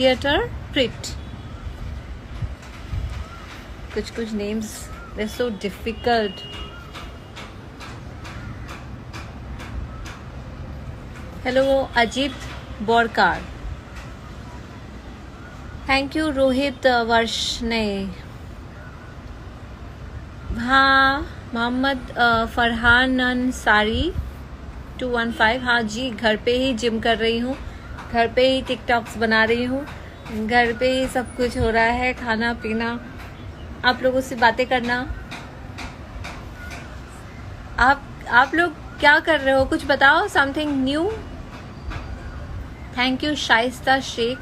Theatre pretty. कुछ names they're so difficult. Hello Ajit Borkar. Thank you Rohit Varshney. हाँ मोहम्मद फरहान अंसारी 215. हाँ जी, घर पे ही जिम कर रही हूँ, घर पे ही टिकटॉक्स बना रही हूँ, घर पे ही सब कुछ हो रहा है, खाना पीना, आप लोगों से बातें करना. आप लोग क्या कर रहे हो, कुछ बताओ, something new. Thank you Shaista Sheikh.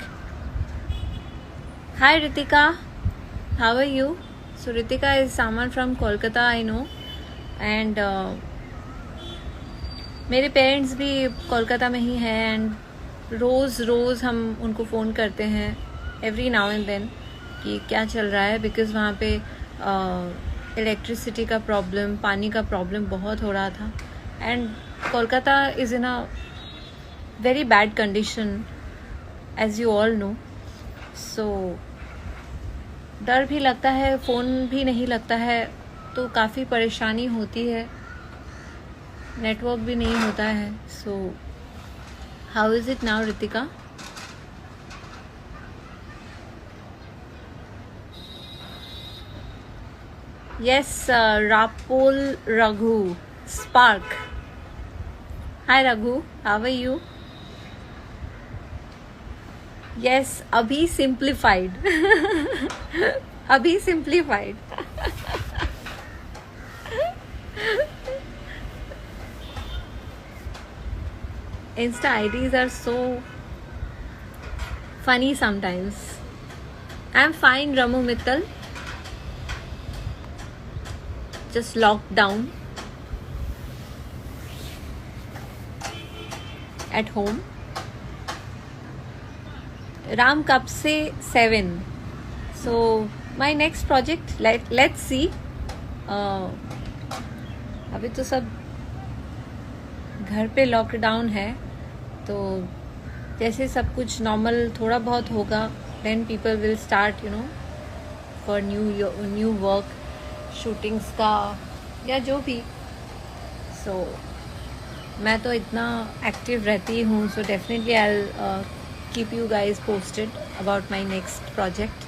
Hi Ritika, how are you? So Ritika is someone from Kolkata, I know. And मेरे पेरेंट्स भी कोलकाता में ही हैं एंड रोज़ हम उनको फ़ोन करते हैं एवरी नाउ एंड देन कि क्या चल रहा है, बिकॉज़ वहाँ पे इलेक्ट्रिसिटी का प्रॉब्लम, पानी का प्रॉब्लम बहुत हो रहा था. And Kolkata is in a very bad condition as you all know. So डर भी लगता है, फ़ोन भी नहीं लगता है, तो काफ़ी परेशानी होती है, नेटवर्क भी नहीं होता है. So how is it now Ritika? Yes, Rapol Raghu, Spark. Hi Raghu, how are you? Yes, Abhi simplified. Abhi simplified. Insta IDs are so funny sometimes. I'm fine, Ramu Mittal. Just locked down at home. Ram कब से 7. So my next project, let's see. अभी तो सब घर पे lockdown है, तो जैसे सब कुछ नॉर्मल थोड़ा बहुत होगा, then people will start, you know, for new work, shootings का या जो भी. सो मैं तो इतना एक्टिव रहती हूँ, so definitely I will keep you guys posted about my next project.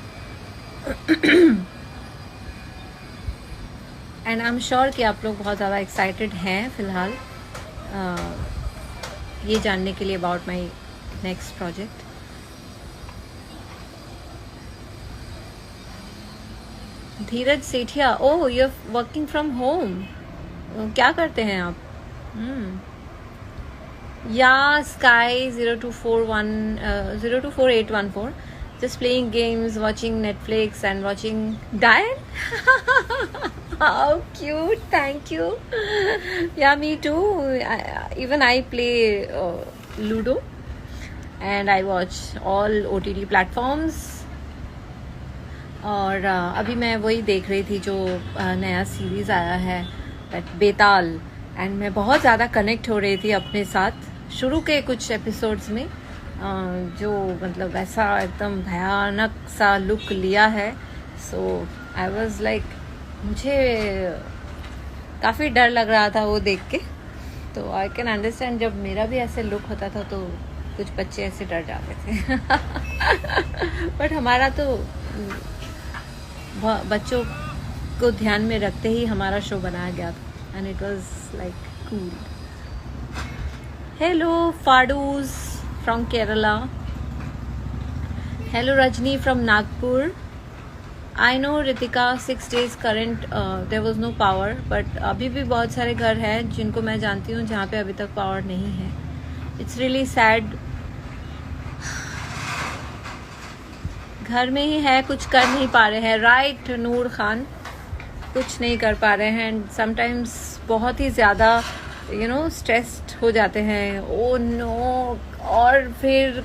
And I am sure कि आप लोग बहुत ज़्यादा एक्साइटेड हैं फ़िलहाल ये जानने के लिए about my next project. Dheeraj Sethia, oh you are working from home, क्या करते हैं आप? या sky 024814 just playing games, watching Netflix and watching Diane. How cute, thank you. Yeah, me too. Even I play Ludo and I watch all OTT platforms. और अभी मैं वही देख रही थी जो नया सीरीज़ आया है बेताल, एंड मैं बहुत ज़्यादा कनेक्ट हो रही थी अपने साथ शुरू के कुछ एपिसोड्स में, जो मतलब ऐसा एकदम भयानक सा लुक लिया है. सो आई वाज लाइक, मुझे काफ़ी डर लग रहा था वो देख के. तो आई कैन अंडरस्टैंड, जब मेरा भी ऐसे लुक होता था तो कुछ बच्चे ऐसे डर जाते थे. बट हमारा तो बच्चों को ध्यान में रखते ही हमारा शो बनाया गया था, and it was like cool. Hello फाडूज from Kerala. Hello Rajni from Nagpur. I know Ritika 6 days current there was no power, but अभी भी बहुत सारे घर हैं जिनको मैं जानती हूँ जहाँ पे अभी तक पावर नहीं है. It's really sad. घर में ही है, कुछ कर नहीं पा रहे हैं. राइट नूर खान, कुछ नहीं कर पा रहे हैं. एंड समटाइम्स बहुत ही ज़्यादा यू नो स्ट्रेस्ड हो जाते हैं. ओ नो, और फिर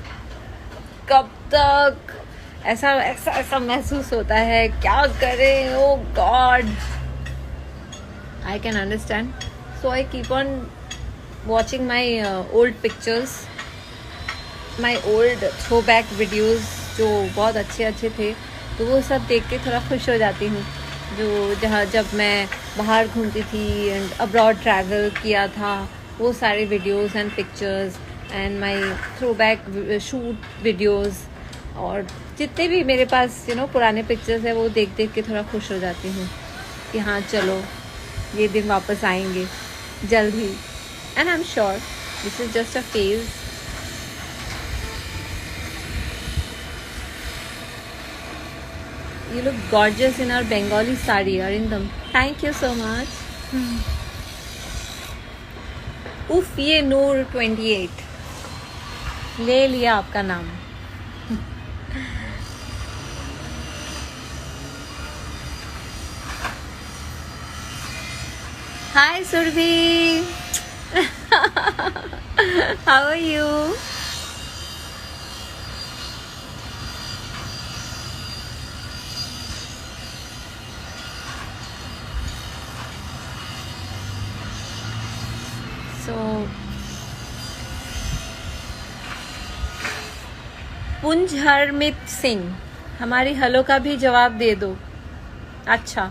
कब तक ऐसा महसूस होता है, क्या करें. Oh God, I can understand. So I keep on watching my old pictures, my old throwback videos जो बहुत अच्छे अच्छे थे, तो वो सब देख के थोड़ा खुश हो जाती हूँ। जब मैं बाहर घूमती थी एंड अब्रॉड ट्रैवल किया था, वो सारे videos and pictures and my throwback shoot videos, और जितने भी मेरे पास पुराने पिक्चर्स है, वो देख देख के थोड़ा खुश हो जाती हूँ कि हाँ चलो ये दिन वापस आएंगे जल्द ही। And I am sure this is just a phase. You look gorgeous in our Bengali sari, Arindam. Thank you so much. उफ, ये नूर 28 ले लिया आपका नाम। Hi Survi. How are you? पुंज हरमित सिंह, हमारी हेलो का भी जवाब दे दो। अच्छा,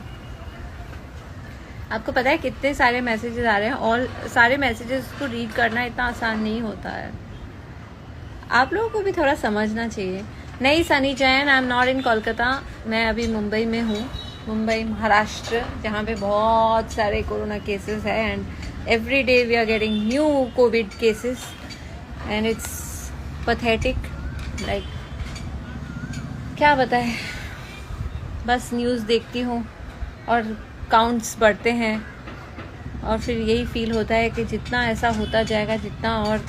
आपको पता है कितने सारे मैसेजेस आ रहे हैं, और सारे मैसेजेस को रीड करना इतना आसान नहीं होता है। आप लोगों को भी थोड़ा समझना चाहिए। नहीं Sunny Jain, I am not in Kolkata, मैं अभी मुंबई में हूँ, मुंबई महाराष्ट्र, जहाँ पे बहुत सारे कोरोना केसेस है and every day we are getting new covid cases and it's pathetic. Like क्या बताएं, बस न्यूज़ देखती हूँ और काउंट्स बढ़ते हैं, और फिर यही फील होता है कि जितना ऐसा होता जाएगा, जितना और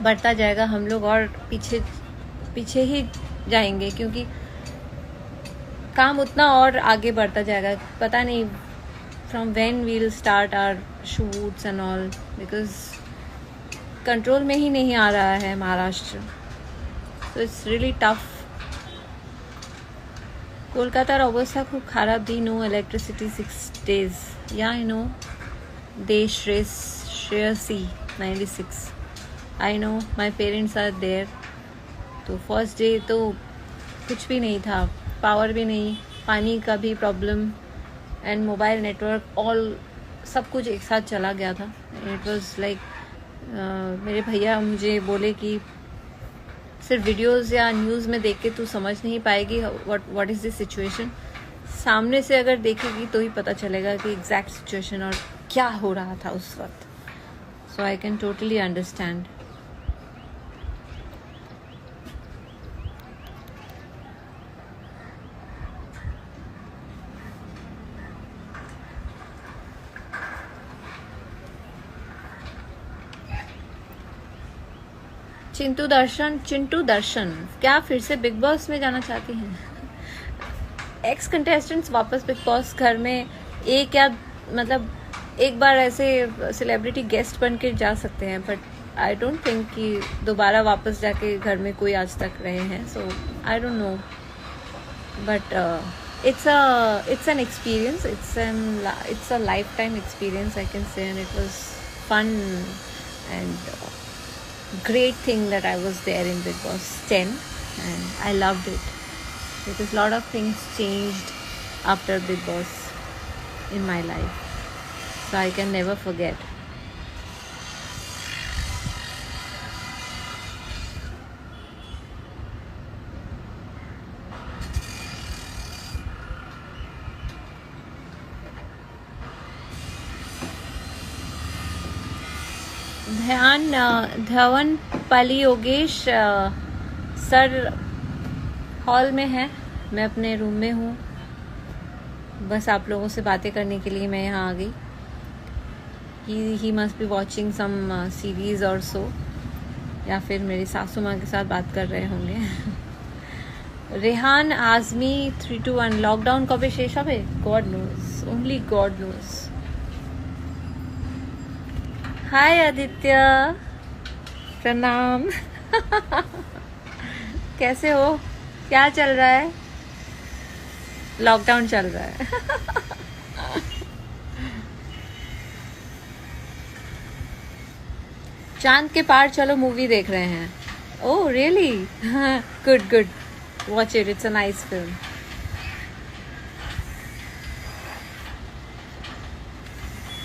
बढ़ता जाएगा, हम लोग और पीछे ही जाएंगे, क्योंकि काम उतना और आगे बढ़ता जाएगा। पता नहीं from when we will start our shoots and all, because control में ही नहीं आ रहा है Maharashtra. So it's really tough. কলকাতার অবস্থা খুব খারাপ, দি নো ইলেকট্রিসিটি 6 days। या आई नो, देश Shreyasi 96, I know my parents are there. तो फर्स्ट डे तो कुछ भी नहीं था, पावर भी नहीं, पानी का भी problem and mobile network, all सब कुछ एक साथ चला गया था। इट वाज लाइक मेरे भैया मुझे बोले कि सिर्फ वीडियोस या न्यूज़ में देख के तू समझ नहीं पाएगी व्हाट इज़ दिस सिचुएशन, सामने से अगर देखेगी तो ही पता चलेगा कि एग्जैक्ट सिचुएशन और क्या हो रहा था उस वक्त। So I can totally understand. Chintu Darshan, क्या फिर से बिग बॉस में जाना चाहती हैं? एक्स कंटेस्टेंट्स वापस बिग बॉस घर में एक बार ऐसे सेलिब्रिटी गेस्ट बन के जा सकते हैं, बट आई डोंट थिंक कि दोबारा वापस जाके घर में कोई आज तक रहे हैं। So I don't know, but it's an experience, it's a lifetime experience, I can say, and it was fun and great thing that I was there in Big Boss 10 and I loved it, because a lot of things changed after Big Boss in my life, so I can never forget. Dhawan Pali Yogesh sir hall में है, मैं अपने room में हूँ, बस आप लोगों से बातें करने के लिए मैं यहाँ आ गई। He must be watching some series और सो, या फिर मेरी सासू माँ के साथ बात कर रहे होंगे। रेहान आजमी 321, लॉकडाउन कब शेष है? God knows, only God knows. Hi Aditya, प्रणाम। कैसे हो? क्या चल रहा है? लॉकडाउन चल रहा है। चांद के पार चलो मूवी देख रहे हैं। Oh, really? Good, good. Watch it. It's a nice film.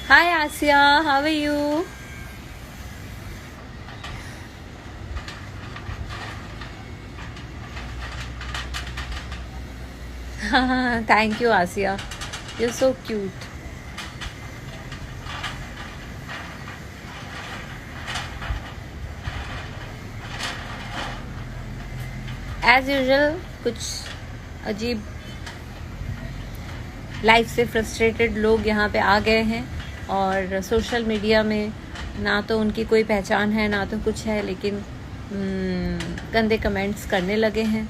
Hi, Asya. How are you? Thank you, Asya. You're so cute. As usual, कुछ अजीब लाइफ से फ्रस्ट्रेटेड लोग यहाँ पे आ गए हैं और सोशल मीडिया में ना तो उनकी कोई पहचान है ना तो कुछ है, लेकिन गंदे कमेंट्स करने लगे हैं.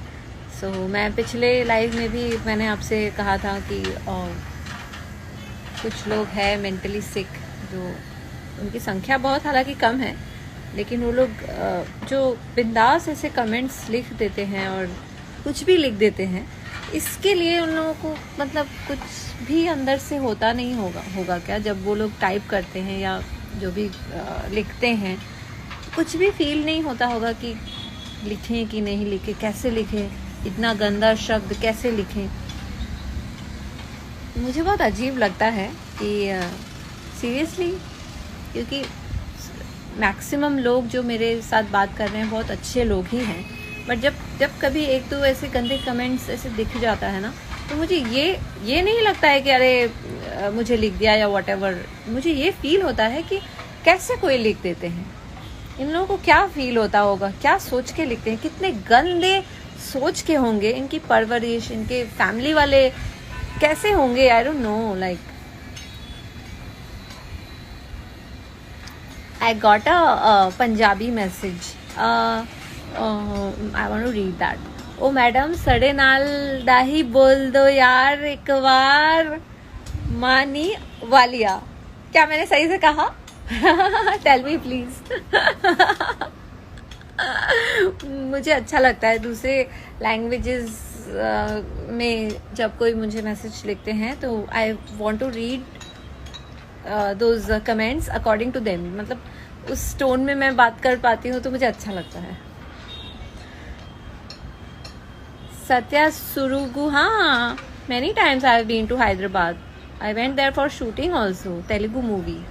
सो मैं पिछले लाइव में भी मैंने आपसे कहा था कि कुछ लोग हैं मेंटली सिक, जो उनकी संख्या बहुत हालांकि कम है, लेकिन वो लोग जो बिंदास ऐसे कमेंट्स लिख देते हैं और कुछ भी लिख देते हैं, इसके लिए उन लोगों को मतलब कुछ भी अंदर से होता नहीं होगा क्या जब वो लोग टाइप करते हैं या जो भी लिखते हैं, कुछ भी फील नहीं होता होगा कि लिखें कि नहीं लिखें, कैसे लिखें, इतना गंदा शब्द कैसे लिखें. मुझे बहुत अजीब लगता है कि सीरियसली, क्योंकि मैक्सिमम लोग जो मेरे साथ बात कर रहे हैं बहुत अच्छे लोग ही हैं, बट जब कभी एक दो ऐसे गंदे कमेंट्स ऐसे दिख जाता है ना, तो मुझे ये नहीं लगता है कि अरे मुझे लिख दिया या व्हाटएवर. मुझे ये फील होता है कि कैसे कोई लिख देते हैं, इन लोगों को क्या फील होता होगा, क्या सोच के लिखते हैं, कितने गंदे सोच के होंगे, इनकी परवरिश, इनके फैमिली वाले कैसे होंगे. आई don't no. Like I got a Punjabi message. I want to read that. ओ मैडम सड़े नाल दाही बोल दो यार एक बार, मानी वालिया. क्या मैंने सही से कहा? Tell me please. मुझे अच्छा लगता है दूसरे लैंग्वेजेस में जब कोई मुझे मैसेज लिखते हैं, तो I want to read those comments according to them. मतलब उस टोन में मैं बात कर पाती हूँ तो मुझे अच्छा लगता है. सत्या सुरुगु, हाँ, many times I have been to Hyderabad. I went there for shooting also, Telugu movie.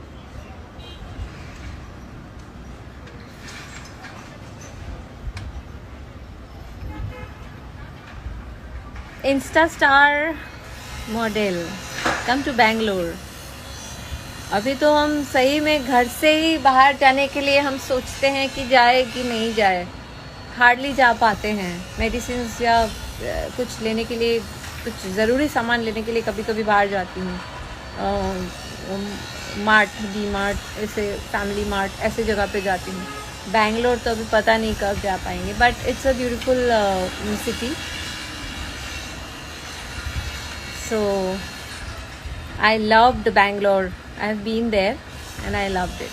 Insta star model come to Bangalore. अभी तो हम सही में घर से ही बाहर जाने के लिए हम सोचते हैं कि जाए कि नहीं जाए, हार्डली जा पाते हैं. मेडिसिन या कुछ लेने के लिए, कुछ ज़रूरी सामान लेने के लिए कभी कभी बाहर जाती हूँ. मार्ट, डी मार्ट, ऐसे फैमिली मार्ट, ऐसे जगह पे जाती हूँ. बैंगलोर तो अभी पता नहीं कब जा पाएंगे, but it's a beautiful city. So I loved Bangalore. I have been there and I loved it.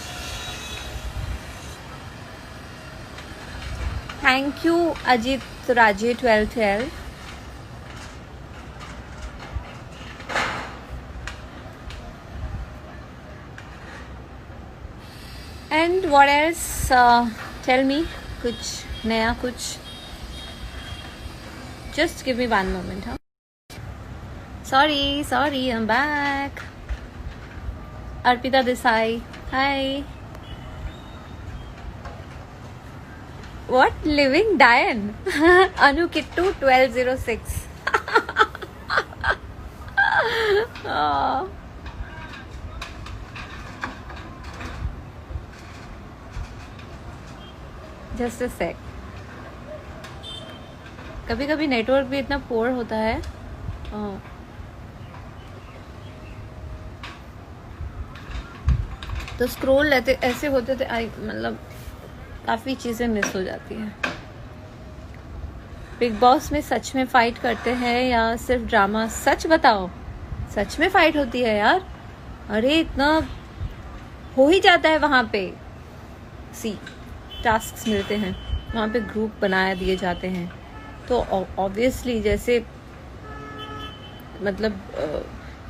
Thank you Ajit Raje 1212. And what else? Tell me कुछ नया कुछ. Just give me one moment, huh? Sorry, I'm back. Arpita Desai, hi. What? Living Diane? Anu Kittu 1206. Oh. Just a sec. कभी कभी network भी इतना पोर होता है. तो स्क्रॉल ऐसे होते थे, मतलब काफ़ी चीज़ें मिस हो जाती हैं. बिग बॉस में सच में फाइट करते हैं या सिर्फ ड्रामा? सच बताओ, सच में फाइट होती है यार? अरे इतना हो ही जाता है वहाँ पे. टास्क मिलते हैं वहाँ पे, ग्रुप बनाया दिए जाते हैं, तो ऑब्वियसली जैसे मतलब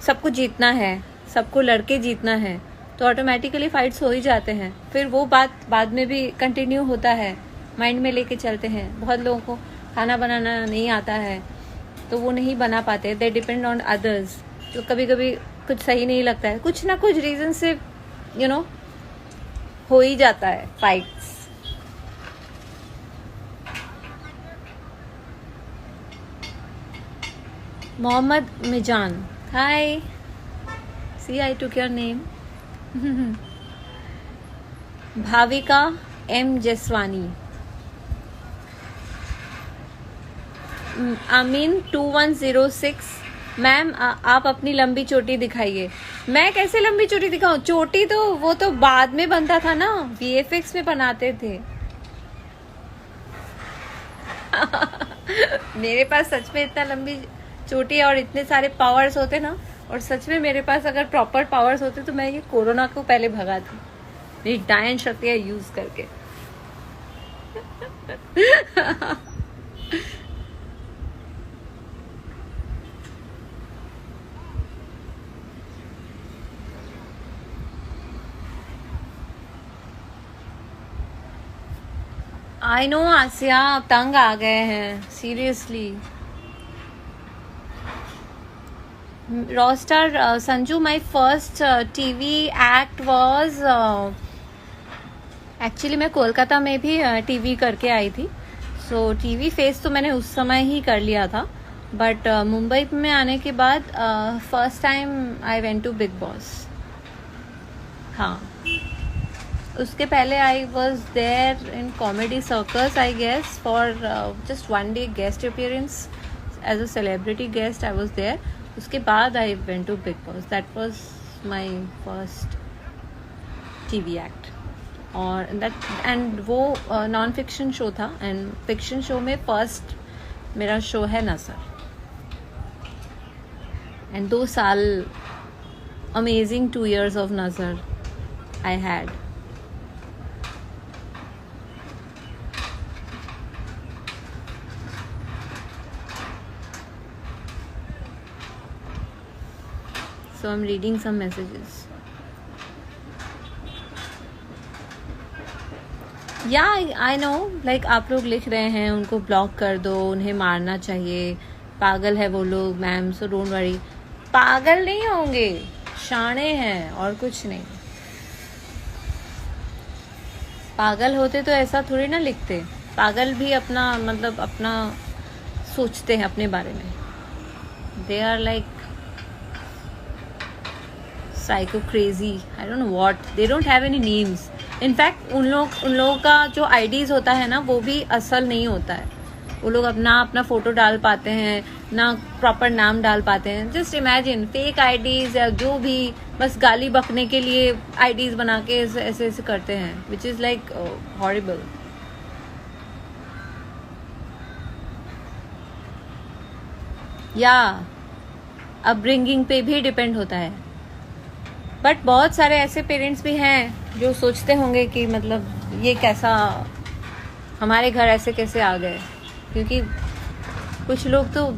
सबको जीतना है, सबको लड़के जीतना है, तो ऑटोमेटिकली फाइट्स हो ही जाते हैं. फिर वो बात बाद में भी कंटिन्यू होता है माइंड में लेके चलते हैं। बहुत लोगों को खाना बनाना नहीं आता है तो वो नहीं बना पाते, दे डिपेंड ऑन अदर्स। तो कभी कभी कुछ सही नहीं लगता है, कुछ ना कुछ रीज़न से हो ही जाता है fights. Mohammad Mizan, hi, see I took your name. Bhavika M Jaswani, Amin 2106, ma'am आप अपनी लंबी चोटी दिखाइए। मैं कैसे लंबी चोटी दिखाऊं? चोटी तो वो तो बाद में बनता था ना, VFX में बनाते थे। मेरे पास सच में इतना लंबी चोटी और इतने सारे पावर्स होते ना, और सच में मेरे पास अगर प्रॉपर पावर्स होते तो मैं ये कोरोना को पहले भगाती, मेरी डायन शक्तियां यूज करके। आई नो आसिया, आप तंग आ गए हैं सीरियसली। रोस्टर Sanju, my first TV act was actually मैं कोलकाता में भी टीवी करके आई थी, सो टीवी फेस तो मैंने उस समय ही कर लिया था, बट मुंबई में आने के बाद first time I went to Bigg Boss. हाँ, उसके पहले I was there in comedy circus I guess for just 1 day guest appearance as a celebrity guest, I was there. उसके बाद I went to Bigg Boss, that was my first TV act. और that and वो non fiction show था, and fiction show में first मेरा show है Nazar. And 2 साल amazing 2 years of नज़र I had. So I'm reading some messages. Yeah, I know. Like आप लोग लिख रहे हैं उनको ब्लॉक कर दो, उन्हें मारना चाहिए, पागल है वो लोग मैम, सो डोंट वरी। पागल नहीं होंगे, शाणे हैं और कुछ नहीं। पागल होते तो ऐसा थोड़ी ना लिखते। पागल भी अपना मतलब अपना सोचते हैं अपने बारे में। They are like psycho crazy, I don't know what, they don't have any names. In fact उन लोगों का जो IDs होता है ना, वो भी असल नहीं होता है। वो लोग अपना फोटो डाल पाते हैं ना, प्रॉपर नाम डाल पाते हैं। जस्ट इमेजिन, फेक IDs या जो भी, बस गाली बकने के लिए IDs बना के ऐसे करते हैं, विच इज लाइक हॉरिबल। या अपब्रिंगिंग पे भी डिपेंड होता है, बट बहुत सारे ऐसे पेरेंट्स भी हैं जो सोचते होंगे कि मतलब ये कैसा, हमारे घर ऐसे कैसे आ गए, क्योंकि कुछ लोग तो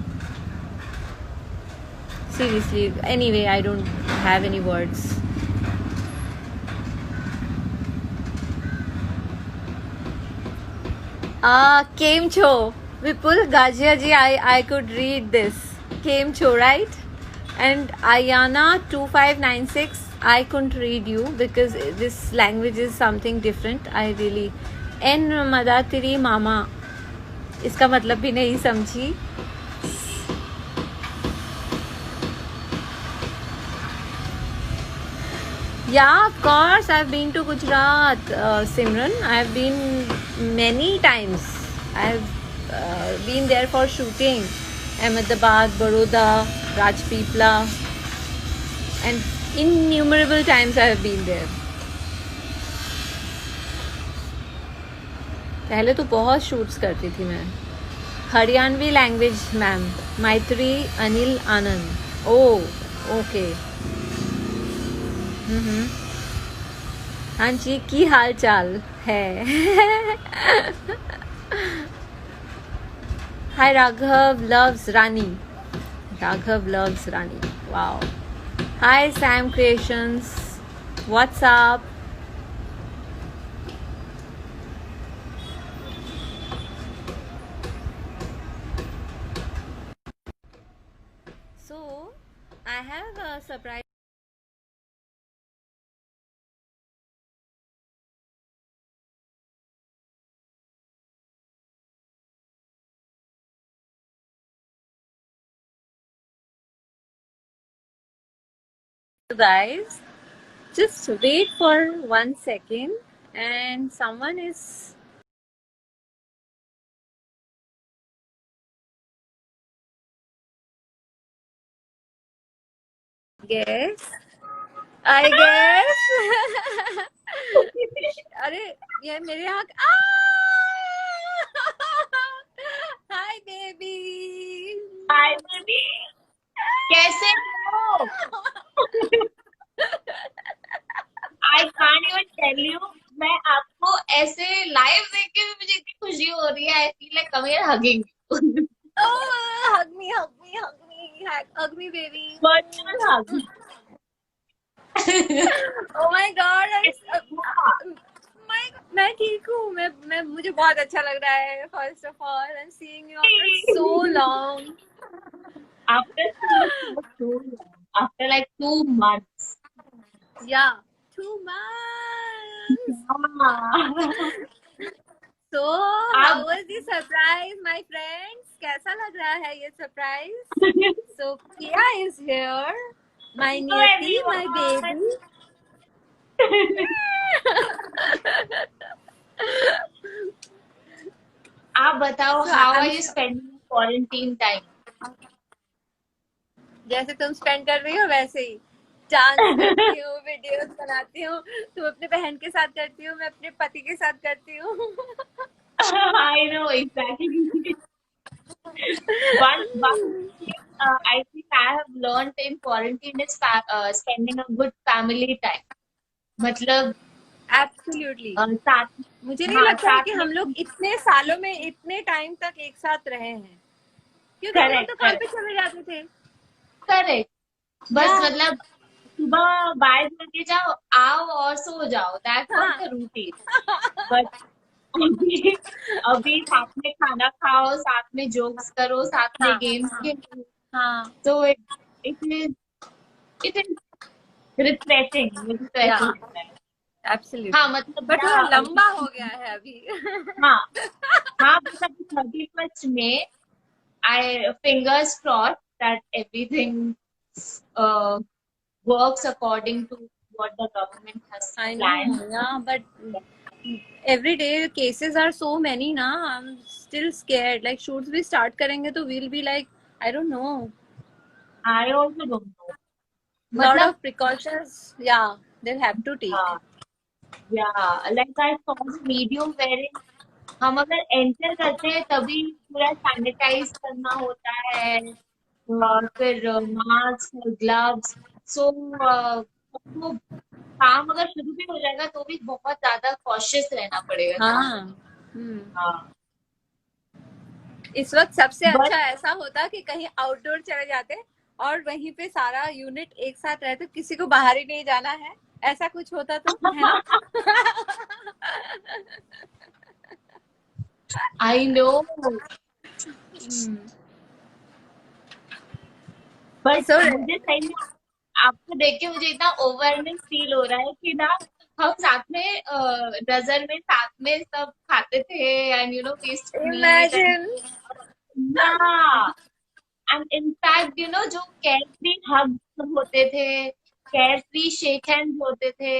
seriously. Anyway, I don't have any words. केम छो Vipul Gajiya ji, I could read this, केम छो right. And Ayana 2596, I couldn't read you because this language is something different. I really N Madatiri Mama, इसका मतलब भी नहीं समझी। Yeah, of course, I've been to Gujarat, Simran. I've been many times. I've been there for shooting. Ahmedabad, Baroda, Rajpipla, and innumerable times I have been there. पहले तो बहुत shoots करती थी मैं। हरियाणवी लैंग्वेज मैम, मैत्री अनिल आनंद। Oh okay. हाँ जी, की हाल चाल है? Hi Raghav loves Rani. Raghav loves Rani. Wow. Hi Sam Creations. What's up? I have a surprise. Guys, just wait for 1 second, and someone is. Guess. I guess. अरे ये मेरे यहाँ hi baby. हाय baby, कैसे हो? I can't even tell you. मैं आपको ऐसे live देख के भी मुझे इतनी खुशी हो रही है। I feel like come here hugging. Oh, hug me, hug me, hug me, hug me, baby. Virtual hug. Oh my God, मैं ठीक हूँ. मैं मुझे बहुत अच्छा लग रहा है. First of all, I'm seeing you after so long. After like 2 months. Yeah, 2 months. So, how आप was the surprise, my friends? कैसा लग रहा है ये surprise? So, Kia is here. My Hello Niyati, my everyone. baby. आप बताओ, So, how are I'm you spending quarantine time? जैसे तुम स्पेंड कर रही हो वैसे ही डांस करती हूँ, वीडियोस बनाती हूँ. तुम अपने बहन के साथ करती हो, मैं अपने पति के साथ करती हूँ. I know exactly. One thing I think I have learned in quarantine is spending a good family time. मतलब एब्सोल्युटली. साथ, मुझे नहीं हाँ लगता है साथ कि में। हम लोग इतने सालों में इतने टाइम तक एक साथ रहे हैं, क्योंकि हम लोग करेक्ट तो काम पे करेक्ट चले जाते थे. करेक्ट। या. बस मतलब सुबह 12 बजे जाओ, आओ और सो जाओ, दैट्स वाज हाँ. The routine. बट अभी अभी साथ में खाना खाओ, साथ में जोक्स करो, साथ में हाँ. गेम्स हाँ. खेलो। हाँ. तो इट इज रिफ्रेशिंग, मुझे तो या. ऐसे लगता है। हाँ एब्सोल्युटली. मतलब बट थोड़ा या लंबा हो गया है अभी. हाँ हाँ, बस अभी 31st में I fingers crossed that everything uh, works according to what the government has I planned. know, yeah, but every day cases are so many now. I'm still scared. Like shoots भी start करेंगे तो we'll be like, I don't know. I also don't know. Lot मतलब of precautions, yeah, they'll have to take. like I saw the video wherein हम अगर enter करते हैं तभी पूरा सैनिटाइज करना होता है, और फिर मास्क, ग्लव्स। सो तो काम अगर शुरू भी हो जाएगा तो भी बहुत ज्यादा कॉशियस रहना पड़ेगा काम हाँ. करने। हम्म. हाँ इस वक्त सबसे बट अच्छा ऐसा होता कि कहीं आउटडोर चले जाते और वहीं पे सारा यूनिट एक साथ रहते, किसी को बाहर ही नहीं जाना है, ऐसा कुछ होता तो, है ना? I know. Hmm. But So, मुझे सही में आपको देख के मुझे इतना ओवरवेलमिंग फील हो रहा है कि ना, हम साथ में नजर में साथ में सब खाते थे, and we used to meet and imagine. Yeah and in fact जो केयरफ्री हग्स होते थे, केयरफ्री शेक हैंड्स होते थे।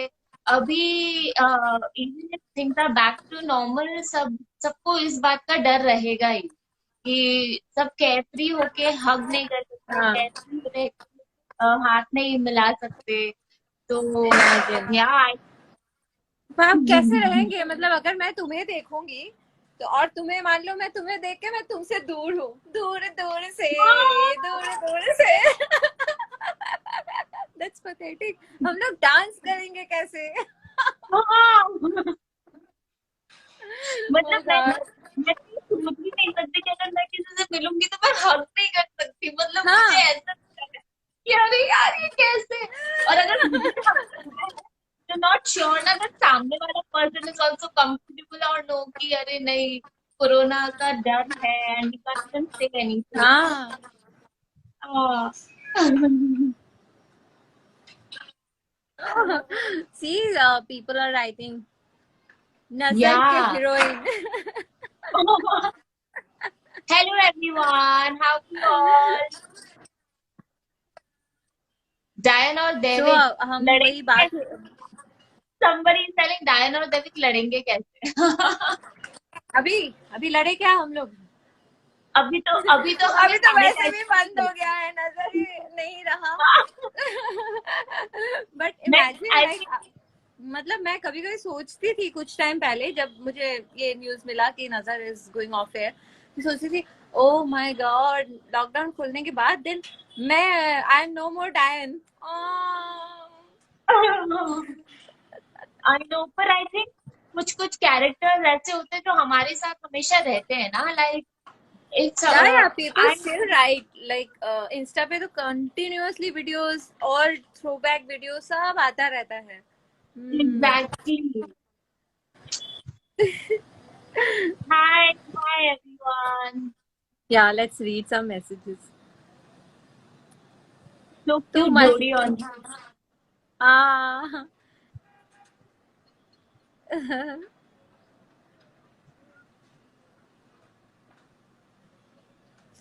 अभी even if things are back to normal, सबको इस बात का डर रहेगा ही कि सब केयरफ्री होके हग नहीं कर सकते, हाँ. केयरफ्री रह हाथ नहीं मिला सकते। तो इमेजिन. या तो आप कैसे रहेंगे? मतलब अगर मैं तुम्हें देखूंगी तो, और तुम्हें मान लो मैं तुम्हें देख के मैं तुमसे दूर हूँ, दूर दूर से, दूर दूर से. That's pathetic. हम लोग डांस करेंगे कैसे? मतलब ओ गॉड. मैं सोच भी नहीं सकती कि अगर मैं किसी से मिलूंगी तो मैं हग नहीं कर सकती। मतलब मुझे हाँ. ऐसा लगता है कि अरे यार ये कैसे। और अगर मुझे हग करना है तो नॉट श्योर ना दैट सामने वाला पर्सन इज आल्सो कंफर्टेबल और नो कि अरे नहीं, कोरोना का डर है and you can't even say anything. हाँ. See, people are writing नजर के Yeah. Heroine. Hello everyone, how are you all? Diane और So डेविड हम वही लड़ेंगे बात. कैसे? Somebody is telling डायन और डेविड लड़ेंगे कैसे? अभी अभी लड़े क्या हम लोग? अभी तो हमें अभी तो साढ़े वैसे भी बंद हो गया है, नजर ही नहीं रहा. बट इमेजिन आई लाइक, मतलब मैं कभी कभी सोचती थी कुछ टाइम पहले जब मुझे ये न्यूज मिला कि नजर इज गोइंग ऑफ एयर, सोचती थी ओ माय गॉड लॉकडाउन खुलने के बाद देन मैं आई एम नो मोर डायन. नो, पर आई थिंक कुछ कुछ कैरेक्टर्स ऐसे होते हैं जो हमारे साथ हमेशा रहते हैं ना, लाइक इट्स या people I still right like Insta पे तो कंटिन्यूअसली वीडियोस और थ्रोबैक वीडियो सब आता रहता है. Exactly. Hi everyone. Yeah, let's read some messages. So Too cute much. जोड़ी on. Ah.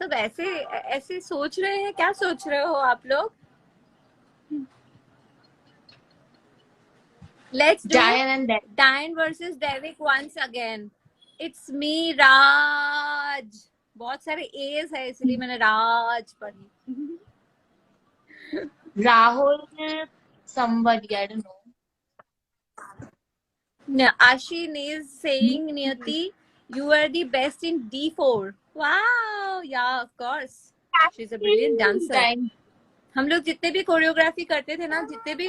सब ऐसे ऐसे सोच रहे हैं, क्या सोच रहे हो आप लोग? Let's do Diane and Dev. Diane versus Devik once again. It's me राज. बहुत सारे एज है इसलिए मैंने राज पढ़ी. Rahul, somebody, I don't know. Ashin is saying Niyati, you are the best in D4. Wow, yeah, of course. She's a brilliant dancer. Time. हम लोग जितने भी कोरियोग्राफी करते थे ना, जितने भी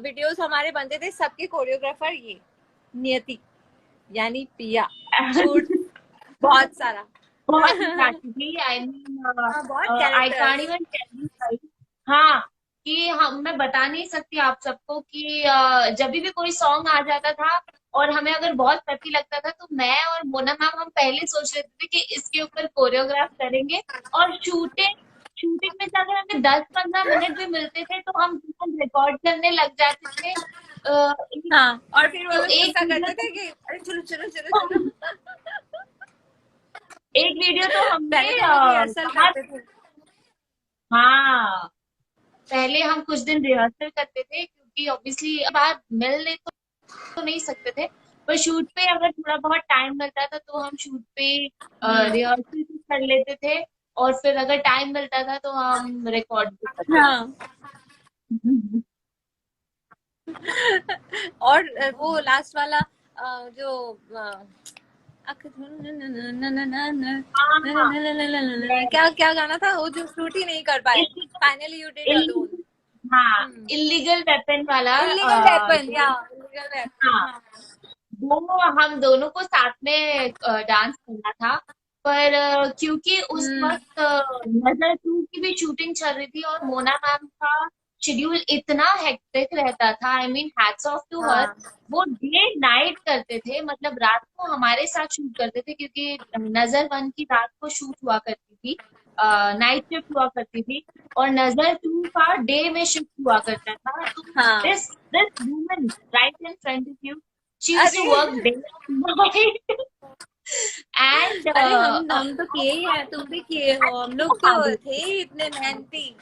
वीडियोस हमारे बनते थे, सबके कोरियोग्राफर ये नियति यानी पिया. शूट बहुत सारा. बहुत actually, I mean, बहुत I can't characters. even tell you guys. हाँ, कि हम मैं बता नहीं सकती आप सबको कि जब भी कोई सॉन्ग आ जाता था और हमें अगर बहुत पति लगता था तो मैं और मोना मैम हम पहले सोच लेते थे कि इसके ऊपर कोरियोग्राफ करेंगे. और शूटिंग में से अगर हमें 10-15 मिनट भी मिलते थे तो हम रिकॉर्ड करने लग जाते थे. हाँ, और फिर वो तो लोग एक गुस्सा वीडियो करते थे कि अरे चलो चलो चलो चलो. एक वीडियो तो हमने पहले तो हम लोग रिहर्सल करते थे. हाँ, पहले हम कुछ दिन रिहर्सल करते थे क्योंकि ऑब्वियसली बाहर मिलने तो नहीं सकते थे, पर शूट पे अगर थोड़ा बहुत टाइम मिलता था तो हम शूट पे रिहर्सल भी कर लेते थे. और फिर अगर टाइम मिलता था तो हम रिकॉर्ड भी करते हाँ, थे. और वो लास्ट वाला जो हाँ, क्या क्या गाना था वो जो शूट ही नहीं कर पाए. Illegal finally you did alone. हाँ, इलीगल वेपन वाला. इलीगल वेपन, या इलीगल हाँ, वेपन. वो हम दोनों को साथ में डांस करना था. पर क्योंकि उस वक्त नजर 2 की भी शूटिंग चल रही थी और मोना मैम का शेड्यूल इतना हेक्टिक रहता था. I mean hats off to her. हाँ, वो डे नाइट करते थे, मतलब रात को हमारे साथ शूट करते थे क्योंकि नजर 1 की रात को शूट हुआ करती थी, नाइट शिफ्ट हुआ करती थी. और नजर 2 का डे में शिफ्ट हुआ करता था. तो हाँ. This woman right in front of you, she used to अरे work day and night. And अरे हम तो किए ही है, तुम भी किए हो. हम लोग तो थे इतने मेहनती.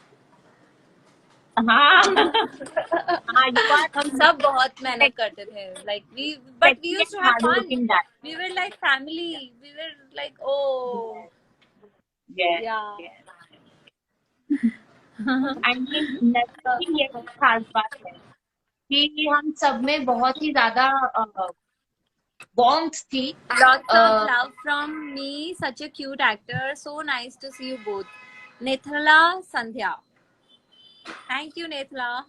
हाँ. हाँ, you are हम सब बहुत मेहनत करते थे. Like we but we used to have fun. hardworking guy. We were like family. We were like oh Yes. Yeah. I mean, नजर की ये खास बात है कि हम सब में बहुत ही ज्यादा warmth थी. Lots of love from me, such a cute actor. So nice to see you both. Nethala Sandhya. Thank you, Nethala.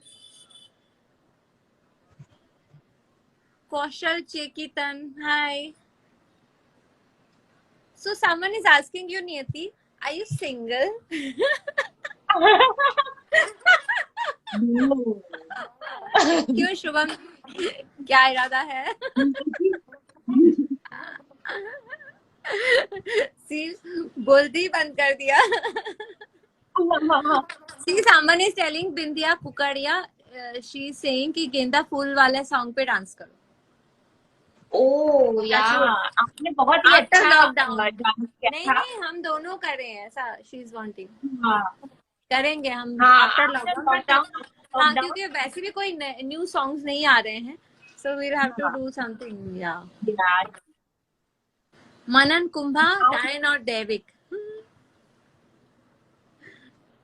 Kaushal Chekitan. Hi. So someone is asking you, Niyati, are you single? क्यों शुभम, क्या इरादा है? सी बोलती ही बंद कर दिया. See, someone is telling Bindiya कुकड़िया, she is saying कि गेंदा फूल वाले सॉन्ग पे डांस करो. ओ या, आपने बहुत ही आफ्टर अच्छा लॉकडाउन. डांस किया नहीं था। नहीं, हम दोनों कर रहे हैं ऐसा. She is wanting. हाँ करेंगे हम हाँ, after after lockdown. But lockdown, हाँ, लॉकडाउन। क्योंकि वैसे भी कोई न्यू सॉन्ग्स नहीं आ रहे हैं. So we'll have to do something. Yeah यार मनन कुंभा, डायन और देविक.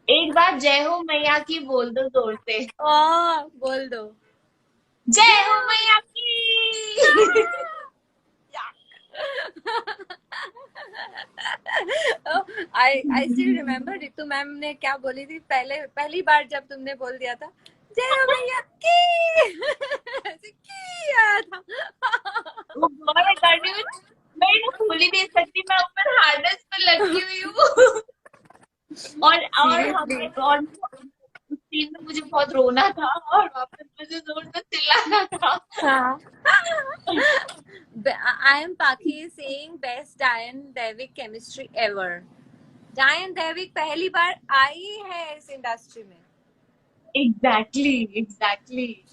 एक बार जय हो मैया की बोल दो जोर से। ओ बोल दो. जय हो मैया की। I still remember Ritu ma'am ने क्या बोली थी पहली बार जब तुमने बोल दिया था जय हो मैया की. ऐसे की आया था. वो मैं कर रही हूँ, मैं इन्हें भूल ही नहीं सकती, मैं ऊपर हार्नेस पे लगी हुई हूँ। और सीरियसली. हमें और उस सीन में मुझे बहुत रोना था और वापस मुझे जोर से चिल्लाना था। हाँ. I am Paki saying best Diane Devik chemistry ever. Diane Devik पहली बार आई है इस इंडस्ट्री में. Exactly exactly.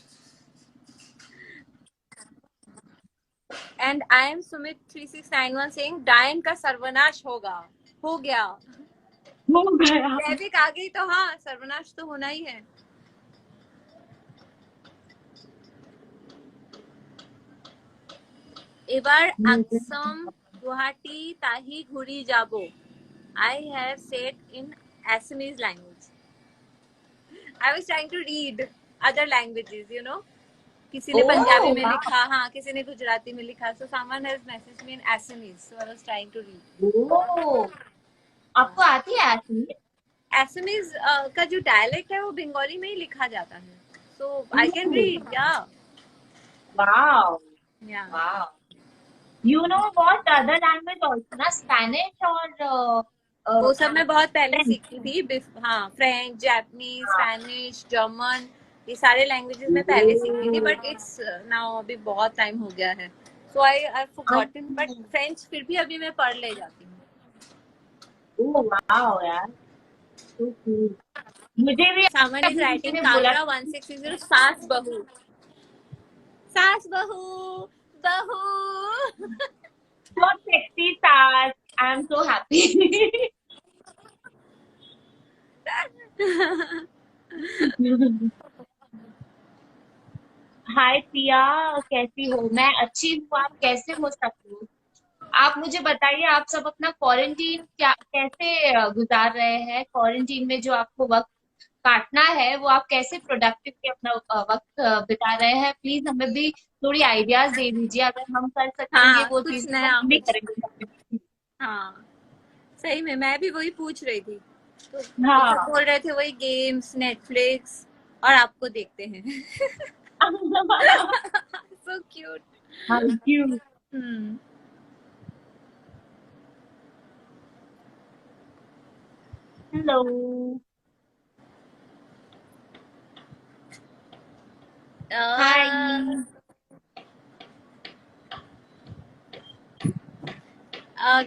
And I M Sumit 3691 saying Diane का सर्वनाश होगा. हो गया. हो गया। देविक आ गई तो हाँ, सर्वनाश तो होना ही है. এবার আকসম গুয়াহাটি তাহি ঘুরি যাব. I have said in Assamese language. I was trying to read other languages, you know. किसी ने पंजाबी में लिखा, हाँ, किसी ने गुजराती में लिखा. So someone has messaged me in Assamese. So I was trying to read. ओह, आपको आती है असमी? Assamese का जो डायलेक्ट है वो बंगाली में ही लिखा जाता है. So I can read, yeah. Wow Yeah. Wow. You know what other language also ना, स्पेनिश और वो सब मैं बहुत पहले French। सीखी थी. हाँ, फ्रेंच, जापानीज, स्पेनिश, जर्मन, ये सारे लैंग्वेजेस मैं पहले सीखी थी. बट इट्स नाउ अभी बहुत टाइम हो गया है. सो आई फॉरगॉटन. बट फ्रेंच फिर भी अभी मैं पढ़ ले जाती हूँ. ओह वाओ यार, so cool। मुझे भी सामन इज अभी किसी राइटिंग ने बोला कागरा 1660 सास बहू. सास बहू बहू. so sexy सास, I am so happy। हाय पिया, कैसी हो? मैं अच्छी हूँ, आप कैसे हो सब लोग? आप मुझे बताइए, आप सब अपना क्वारंटीन क्या कैसे गुजार रहे हैं? क्वारंटीन में जो आपको वक्त काटना है वो आप कैसे प्रोडक्टिवली अपना वक्त बिता रहे हैं? प्लीज हमें भी थोड़ी आइडियाज दे दीजिए, अगर हम कर सकेंगे हाँ, वो कुछ चीजें तो नया हम भी कुछ. करेंगे। हाँ, सही में मैं भी वही पूछ रही थी. तो सब हाँ। बोल रहे थे वही गेम्स, नेटफ्लिक्स और आपको देखते हैं. So cute. Thank you. Hmm. Hello. Hi.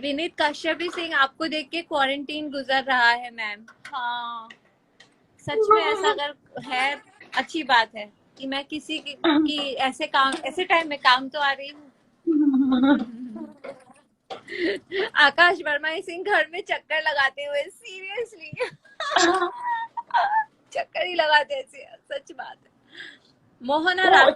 Vineet Kashyap भी सिंह आपको देख के क्वारंटीन गुजर रहा है मैम. हाँ, सच में ऐसा अगर है अच्छी बात है कि मैं किसी की ऐसे टाइम में काम तो आ रही हूँ. आकाश वर्मा सिंह घर में चक्कर लगाते हुए. सीरियसली. चक्कर ही लगाते ऐसे. सच बात है. मोहना राम